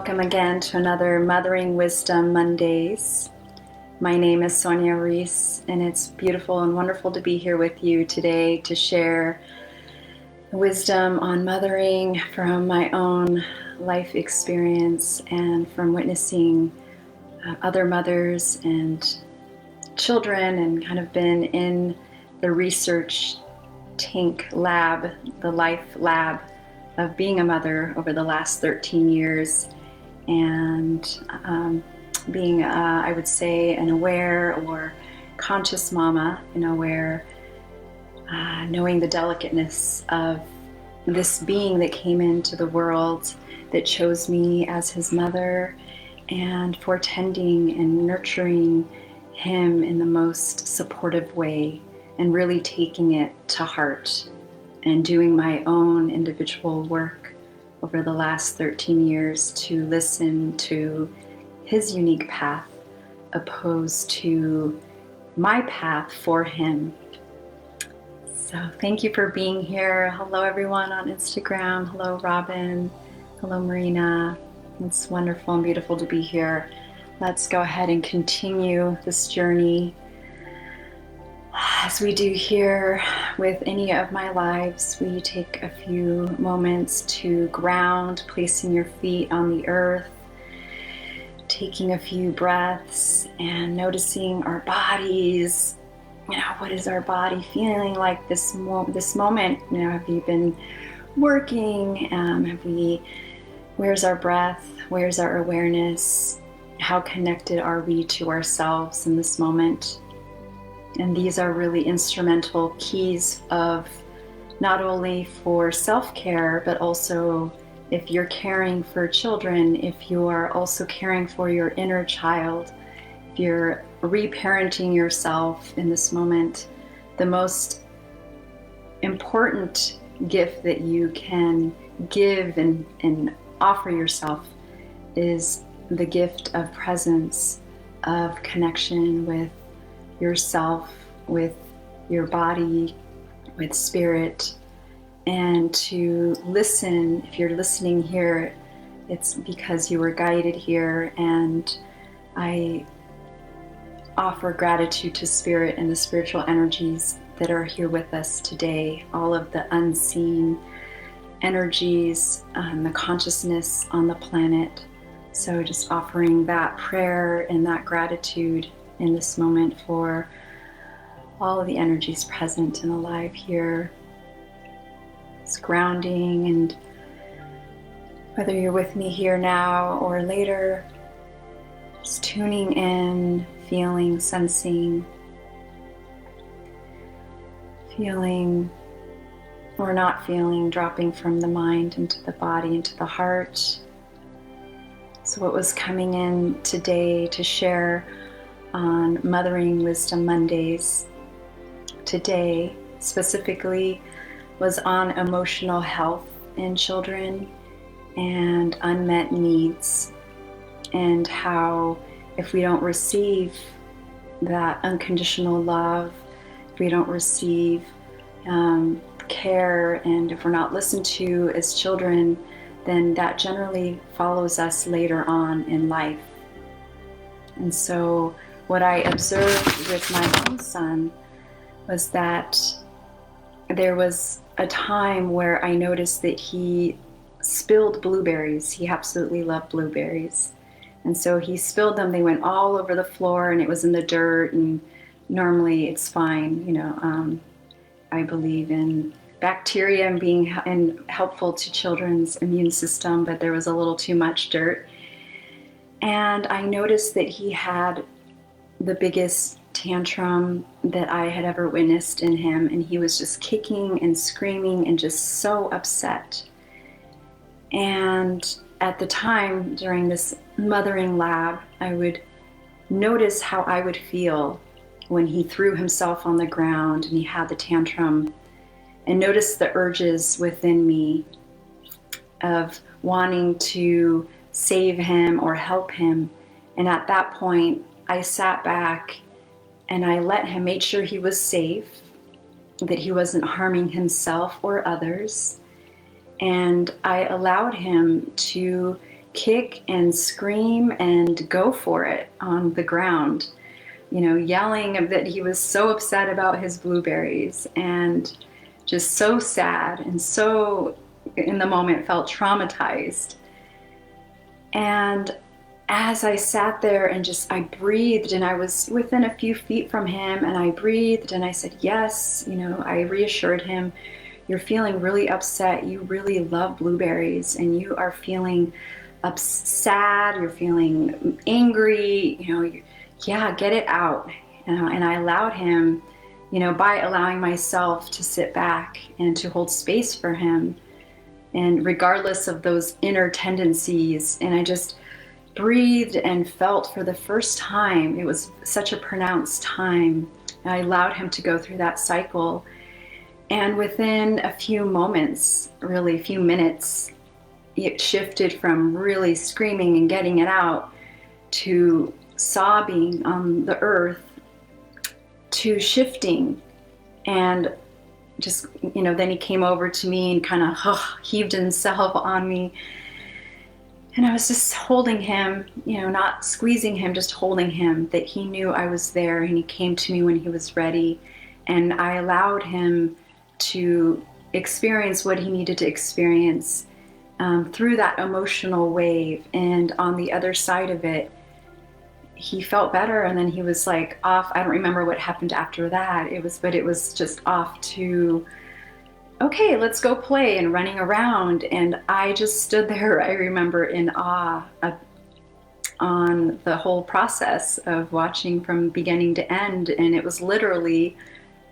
Welcome again to another Mothering Wisdom Mondays. My name is Sonia, Reece, and it's beautiful and wonderful to be here with you today to share wisdom on mothering from my own life experience and from witnessing other mothers and children, and kind of been in the research tank lab, the life lab of being a mother over the last 13 years, and being, I would say, an aware or conscious mama, where knowing the delicateness of this being that came into the world, that chose me as his mother, and for tending and nurturing him in the most supportive way, and really taking it to heart and doing my own individual work over the last 13 years to listen to his unique path opposed to my path for him. So thank you for being here. Hello everyone on Instagram. Hello Robin. Hello Marina. It's wonderful and beautiful to be here. Let's go ahead and continue this journey. As we do here with any of my lives, we take a few moments to ground, placing your feet on the earth, taking a few breaths and noticing our bodies. What is our body feeling like this moment? Have you been working? Where's our breath? Where's our awareness? How connected are we to ourselves in this moment? And these are really instrumental keys of not only for self-care, but also if you're caring for children, if you are also caring for your inner child, if you're reparenting yourself in this moment, the most important gift that you can give and offer yourself is the gift of presence, of connection with yourself, with your body, with spirit, and to listen. If you're listening here, it's because you were guided here, and I offer gratitude to spirit and the spiritual energies that are here with us today, all of the unseen energies, the consciousness on the planet. So just offering that prayer and that gratitude in this moment for all of the energies present and alive here. It's grounding, and whether you're with me here now or later, just tuning in, feeling, sensing, feeling or not feeling, dropping from the mind into the body, into the heart. So what was coming in today to share on Mothering Wisdom Mondays today specifically was on emotional health in children and unmet needs, and how if we don't receive that unconditional love, if we don't receive care, and if we're not listened to as children, then that generally follows us later on in life. And so what I observed with my own son was that there was a time where I noticed that he spilled blueberries. He absolutely loved blueberries. And so he spilled them. They went all over the floor, and it was in the dirt, and normally it's fine. I believe in bacteria and being helpful to children's immune system, but there was a little too much dirt. And I noticed that he had the biggest tantrum that I had ever witnessed in him, and he was just kicking and screaming and just so upset. And at the time during this mothering lab, I would notice how I would feel when he threw himself on the ground and he had the tantrum, and notice the urges within me of wanting to save him or help him. And at that point, I sat back and I let him, made sure he was safe, that he wasn't harming himself or others. And I allowed him to kick and scream and go for it on the ground, yelling that he was so upset about his blueberries and just so sad and so in the moment felt traumatized. And as I sat there and I breathed, and I was within a few feet from him, and I breathed and I said, yes, I reassured him, you're feeling really upset. You really love blueberries and you are feeling sad. You're feeling angry, yeah, get it out. And I allowed him, by allowing myself to sit back and to hold space for him. And regardless of those inner tendencies, and I just breathed and felt for the first time. It was such a pronounced time. I allowed him to go through that cycle. And within a few moments, really a few minutes, it shifted from really screaming and getting it out to sobbing on the earth to shifting. And just, then he came over to me and kind of heaved himself on me. And I was just holding him, not squeezing him, just holding him, that he knew I was there, and he came to me when he was ready. And I allowed him to experience what he needed to experience through that emotional wave. And on the other side of it, he felt better, and then he was like off. I don't remember what happened after that. It was just off to, okay, let's go play, and running around. And I just stood there, I remember, in awe on the whole process of watching from beginning to end. And it was literally,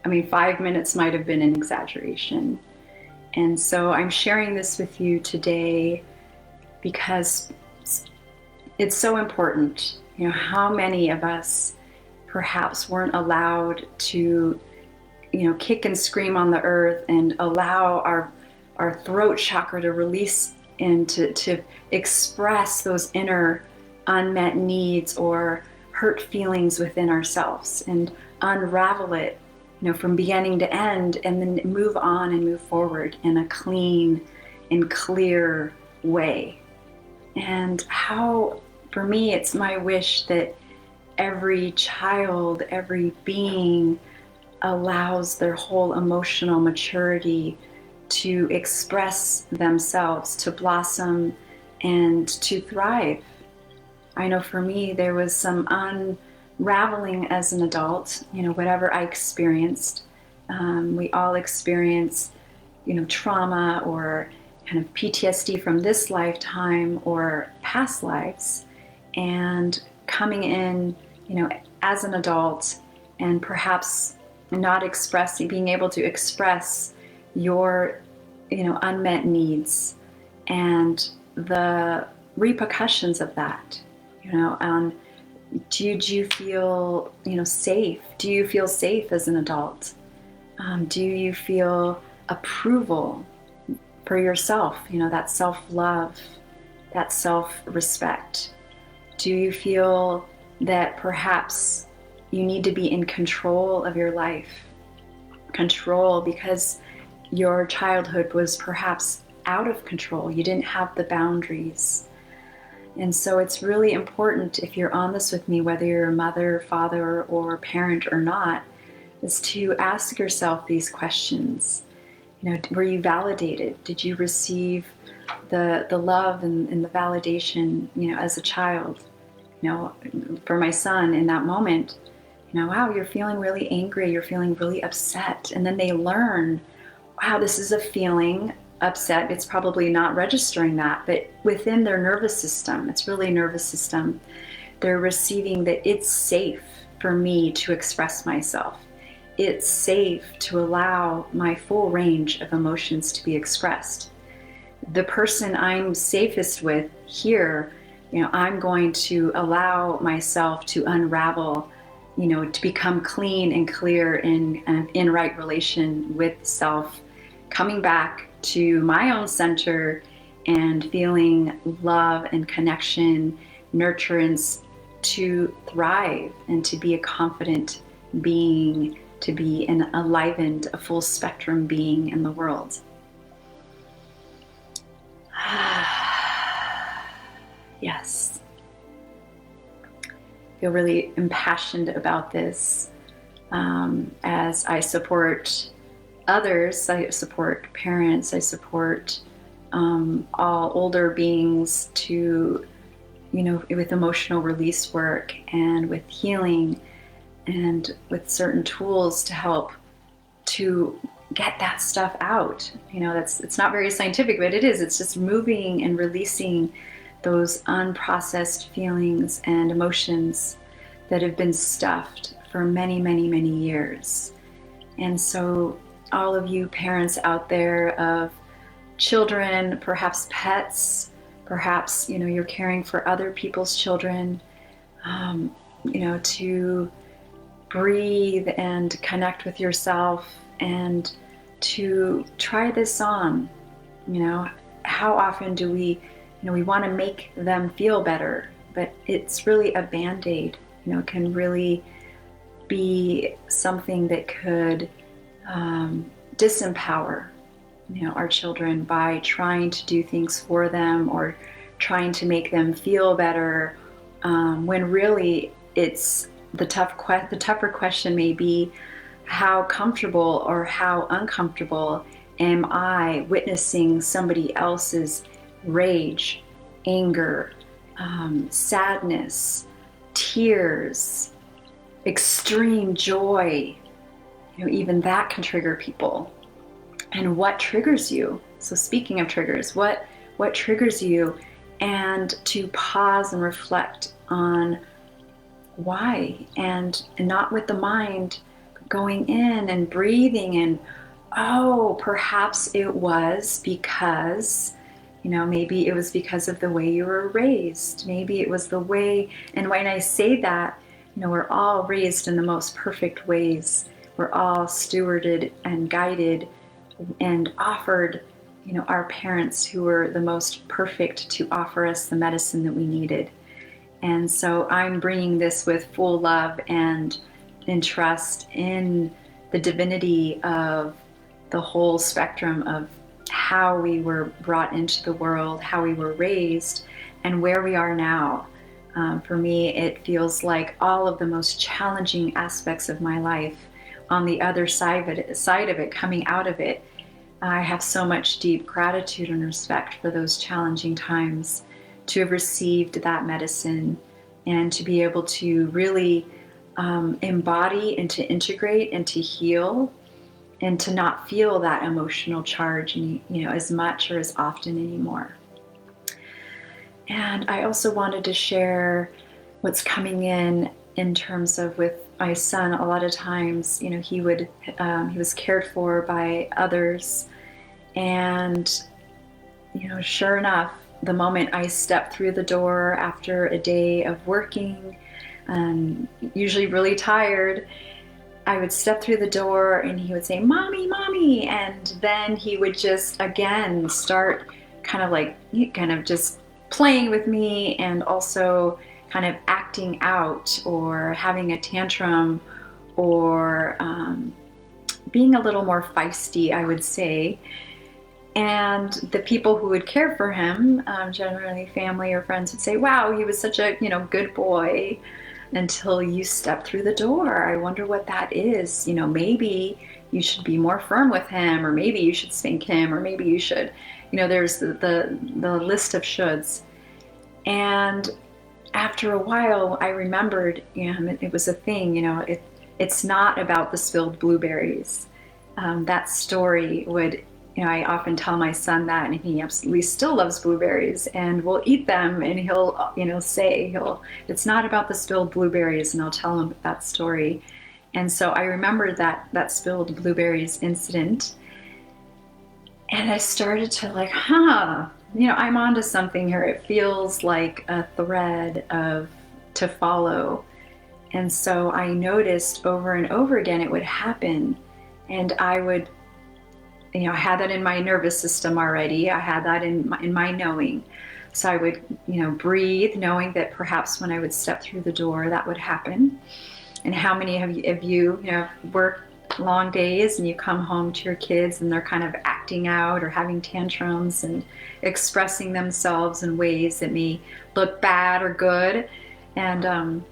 5 minutes might have been an exaggeration. And so I'm sharing this with you today because it's so important. How many of us perhaps weren't allowed to kick and scream on the earth and allow our throat chakra to release and to express those inner unmet needs or hurt feelings within ourselves and unravel it, from beginning to end, and then move on and move forward in a clean and clear way. And for me, it's my wish that every child, every being allows their whole emotional maturity to express themselves, to blossom, and to thrive. I know for me, there was some unraveling as an adult, whatever I experienced. We all experience, trauma or kind of PTSD from this lifetime or past lives. And coming in, as an adult, and perhaps not being able to express your, unmet needs and the repercussions of that, did you feel, safe? Do you feel safe as an adult? Do you feel approval for yourself, that self-love, that self-respect? Do you feel that perhaps you need to be in control of your life? Control because your childhood was perhaps out of control. You didn't have the boundaries. And so it's really important, if you're on this with me, whether you're a mother, father, or parent or not, is to ask yourself these questions. Were you validated? Did you receive the love and the validation, as a child? For my son in that moment, wow, you're feeling really angry, you're feeling really upset. And then they learn, wow, this is a feeling, upset. It's probably not registering that, but within their nervous system, it's really nervous system, they're receiving that it's safe for me to express myself. It's safe to allow my full range of emotions to be expressed. The person I'm safest with here, I'm going to allow myself to unravel, to become clean and clear in right relation with self, coming back to my own center and feeling love and connection, nurturance, to thrive and to be a confident being, to be an enlivened, a full spectrum being in the world. Yes. I feel really impassioned about this as I support others. I support parents. I support all older beings to, with emotional release work and with healing and with certain tools to help to get that stuff out. It's not very scientific, but it is. It's just moving and releasing those unprocessed feelings and emotions that have been stuffed for many, many, many years. And so all of you parents out there of children, perhaps pets, perhaps, you're caring for other people's children, to breathe and connect with yourself and to try this on. How often do we want to make them feel better, but it's really a Band-Aid. It can really be something that could disempower our children by trying to do things for them or trying to make them feel better, when really it's the tougher question may be, how comfortable or how uncomfortable am I witnessing somebody else's rage, anger, sadness, tears, extreme joy? Even that can trigger people. And what triggers you? So speaking of triggers, what triggers you? And to pause and reflect on why, and not with the mind, but going in and breathing and, oh, perhaps it was because, maybe it was because of the way you were raised. Maybe it was the way, and when I say that, we're all raised in the most perfect ways. We're all stewarded and guided and offered, our parents who were the most perfect to offer us the medicine that we needed. And so I'm bringing this with full love and in trust in the divinity of the whole spectrum of how we were brought into the world, how we were raised, and where we are now. For me, it feels like all of the most challenging aspects of my life, on the other side of it, coming out of it, I have so much deep gratitude and respect for those challenging times, to have received that medicine and to be able to really embody and to integrate and to heal and to not feel that emotional charge, as much or as often anymore. And I also wanted to share what's coming in terms of with my son. A lot of times, he was cared for by others, and sure enough, the moment I stepped through the door after a day of working, usually really tired, I would step through the door and he would say, "Mommy, Mommy," and then he would just again start kind of just playing with me, and also kind of acting out or having a tantrum, or being a little more feisty, I would say. And the people who would care for him, generally family or friends, would say, "Wow, he was such a good boy," until you step through the door. I wonder what that is. Maybe you should be more firm with him, or maybe you should spank him, or maybe you should, there's the list of shoulds. And after a while, I remembered, it was a thing. It's not about the spilled blueberries. That story would, I often tell my son that, and he absolutely still loves blueberries and will eat them, and he'll say, it's not about the spilled blueberries, and I'll tell him that story. And so I remembered that spilled blueberries incident, and I started to I'm onto something here. It feels like a thread to follow. And so I noticed over and over again it would happen, and I would, I had that in my nervous system already. I had that in my knowing. So I would, breathe, knowing that perhaps when I would step through the door, that would happen. And how many of you, work long days and you come home to your kids and they're kind of acting acting out or having tantrums and expressing themselves in ways that may look bad or good. And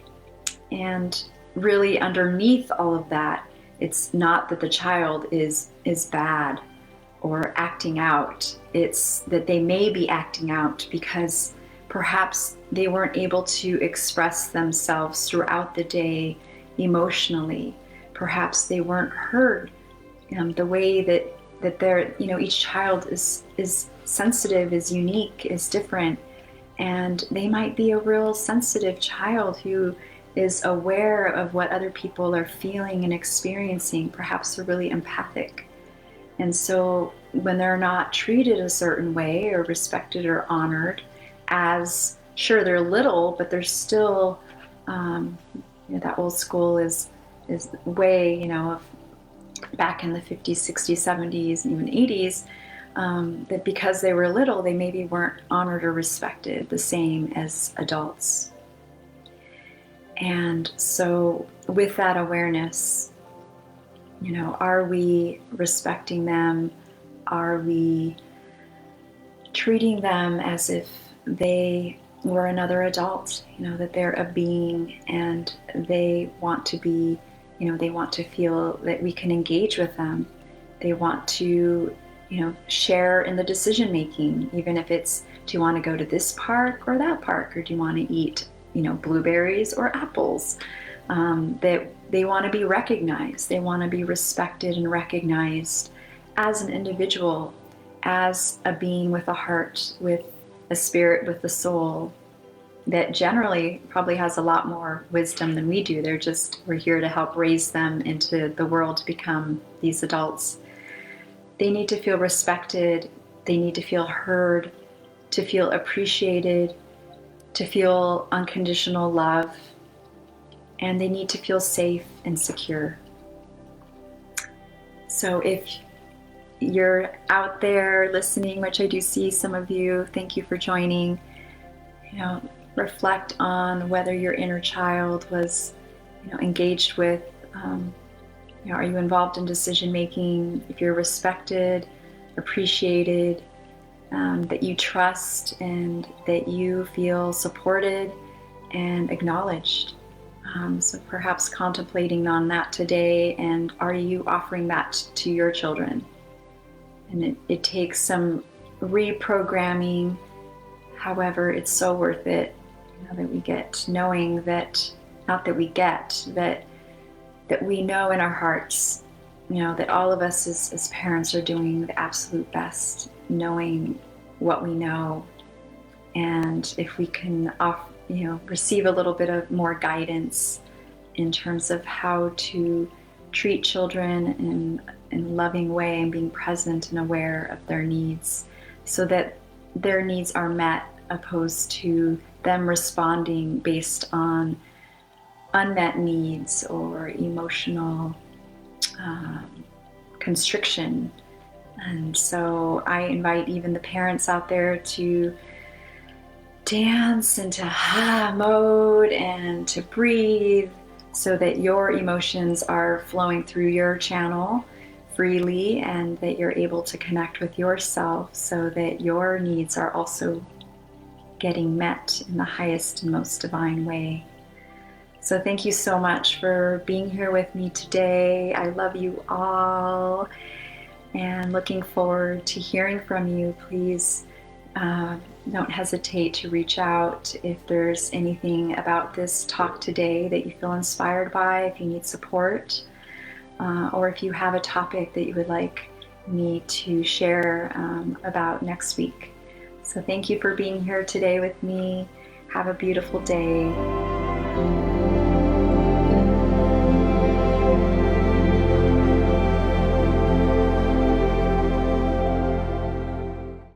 really underneath all of that, it's not that the child is bad or acting out. It's that they may be acting out because perhaps they weren't able to express themselves throughout the day emotionally. Perhaps they weren't heard the way that they're, each child is sensitive, is unique, is different. And they might be a real sensitive child who is aware of what other people are feeling and experiencing. Perhaps they're really empathic. And so when they're not treated a certain way or respected or honored, as sure they're little, but they're still, that old school is way, of back in the 50s, 60s, 70s, and even 80s, that because they were little, they maybe weren't honored or respected the same as adults. And so with that awareness, are we respecting them? Are we treating them as if they were another adult, that they're a being and they want to be, they want to feel that we can engage with them. They want to, share in the decision making, even if it's, do you want to go to this park or that park, or do you want to eat, blueberries or apples? That they want to be recognized. They want to be respected and recognized as an individual, as a being with a heart, with a spirit, with a soul that generally probably has a lot more wisdom than we do. We're here to help raise them into the world to become these adults. They need to feel respected. They need to feel heard, to feel appreciated, to feel unconditional love, and they need to feel safe and secure. So if you're out there listening, which I do see some of you, thank you for joining. Reflect on whether your inner child was, engaged with, are you involved in decision making? If you're respected, appreciated, that you trust and that you feel supported and acknowledged. So perhaps contemplating on that today, and are you offering that to your children? And it takes some reprogramming. However, it's so worth it, that we get knowing that, not that we get, that we know in our hearts, that all of us as parents are doing the absolute best, knowing what we know. And if we can receive a little bit of more guidance in terms of how to treat children in a loving way and being present and aware of their needs so that their needs are met, opposed to them responding based on unmet needs or emotional constriction. And so I invite even the parents out there to dance into mode and to breathe so that your emotions are flowing through your channel freely, and that you're able to connect with yourself so that your needs are also getting met in the highest and most divine way. So thank you so much for being here with me today. I love you all and looking forward to hearing from you. Please don't hesitate to reach out if there's anything about this talk today that you feel inspired by, if you need support, or if you have a topic that you would like me to share about next week. So thank you for being here today with me. Have a beautiful day.